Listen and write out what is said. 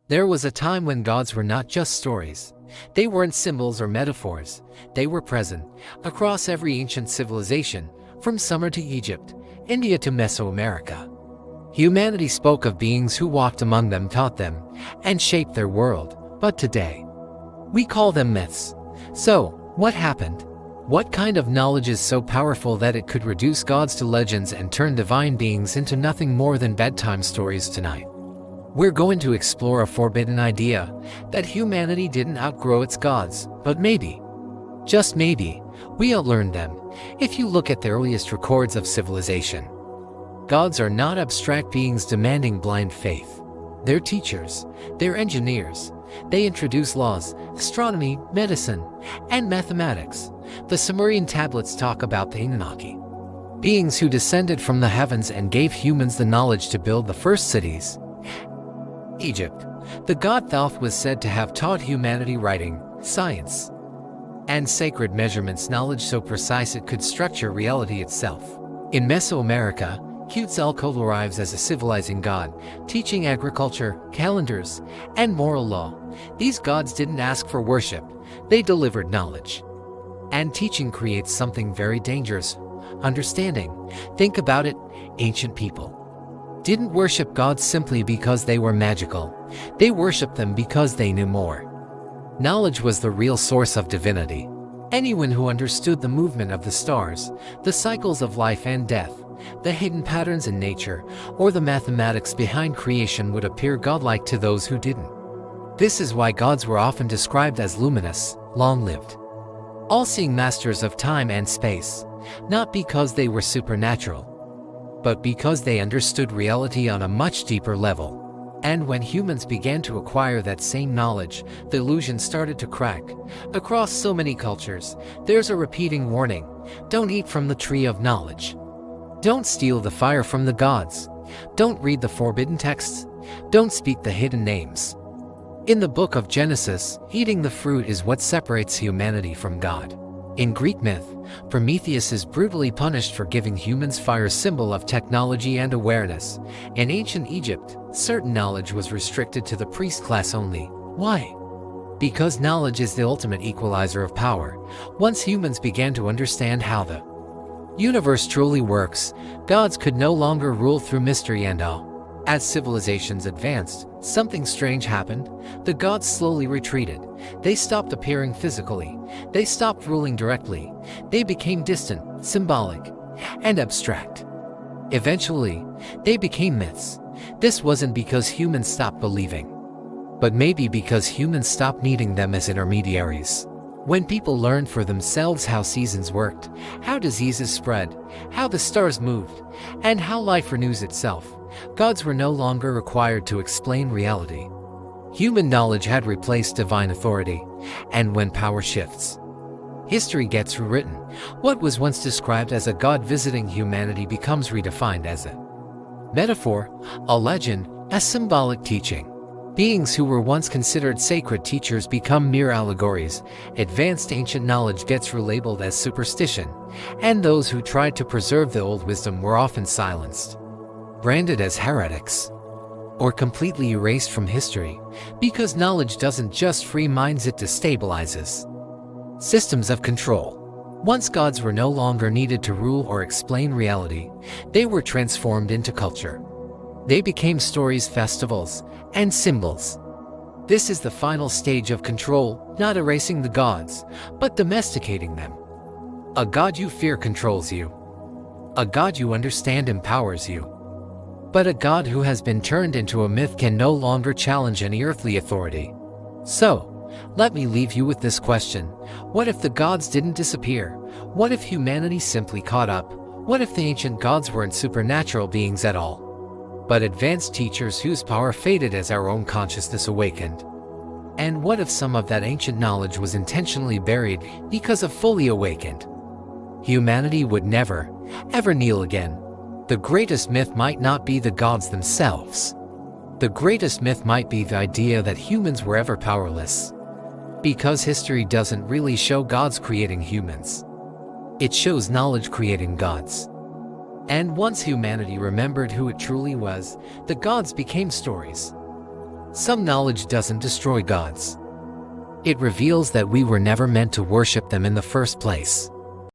There was a time when gods were not just stories. They weren't symbols or metaphors. They were present across every ancient civilization, from Sumer to Egypt, India to Mesoamerica. Humanity spoke of beings who walked among them, taught them, and shaped their world. But today, we call them myths. So, what happened? What kind of knowledge is so powerful that it could reduce gods to legends and turn divine beings into nothing more than bedtime stories tonight? We're going to explore a forbidden idea that humanity didn't outgrow its gods, but maybe, just maybe, we outlearned them. If you look at the earliest records of civilization, gods are not abstract beings demanding blind faith. They're teachers, they're engineers. They introduce laws, astronomy, medicine, and mathematics. The Sumerian tablets talk about the Anunnaki, beings who descended from the heavens and gave humans the knowledge to build the first cities. Egypt. The god Thoth was said to have taught humanity writing, science, and sacred measurements, knowledge so precise it could structure reality itself. In Mesoamerica, Quetzalcoatl arrives as a civilizing god, teaching agriculture, calendars, and moral law. These gods didn't ask for worship, they delivered knowledge. And teaching creates something very dangerous: understanding. Think about it, ancient people didn't worship gods simply because they were magical. They worshipped them because they knew more. Knowledge was the real source of divinity. Anyone who understood the movement of the stars, the cycles of life and death, the hidden patterns in nature, or the mathematics behind creation would appear godlike to those who didn't. This is why gods were often described as luminous, long-lived, all-seeing masters of time and space, not because they were supernatural, but because they understood reality on a much deeper level. And when humans began to acquire that same knowledge, the illusion started to crack. Across so many cultures, there's a repeating warning: don't eat from the tree of knowledge. Don't steal the fire from the gods. Don't read the forbidden texts. Don't speak the hidden names. In the book of Genesis, eating the fruit is what separates humanity from God. In Greek myth, Prometheus is brutally punished for giving humans fire, symbol of technology and awareness. In ancient Egypt, certain knowledge was restricted to the priest class only. Why? Because knowledge is the ultimate equalizer of power. Once humans began to understand how the universe truly works, gods could no longer rule through mystery and awe. As civilizations advanced, something strange happened. The gods slowly retreated. They stopped appearing physically. They stopped ruling directly. They became distant, symbolic, and abstract. Eventually, they became myths. This wasn't because humans stopped believing, but maybe because humans stopped needing them as intermediaries. When people learned for themselves how seasons worked, how diseases spread, how the stars moved, and how life renews itself, gods were no longer required to explain reality. Human knowledge had replaced divine authority, and when power shifts, history gets rewritten. What was once described as a god visiting humanity becomes redefined as a metaphor, a legend, a symbolic teaching. Beings who were once considered sacred teachers become mere allegories. Advanced ancient knowledge gets relabeled as superstition, and those who tried to preserve the old wisdom were often silenced, branded as heretics, or completely erased from history. Because knowledge doesn't just free minds, it destabilizes systems of control. Once gods were no longer needed to rule or explain reality, they were transformed into culture. They became stories, festivals, and symbols. This is the final stage of control, not erasing the gods, but domesticating them. A god you fear controls you. A god you understand empowers you. But a god who has been turned into a myth can no longer challenge any earthly authority. So, let me leave you with this question. What if the gods didn't disappear? What if humanity simply caught up? What if the ancient gods weren't supernatural beings at all, but advanced teachers whose power faded as our own consciousness awakened? And what if some of that ancient knowledge was intentionally buried because of fully awakened? Humanity would never, ever kneel again. The greatest myth might not be the gods themselves. The greatest myth might be the idea that humans were ever powerless. Because history doesn't really show gods creating humans. It shows knowledge creating gods. And once humanity remembered who it truly was, the gods became stories. Some knowledge doesn't destroy gods. It reveals that we were never meant to worship them in the first place.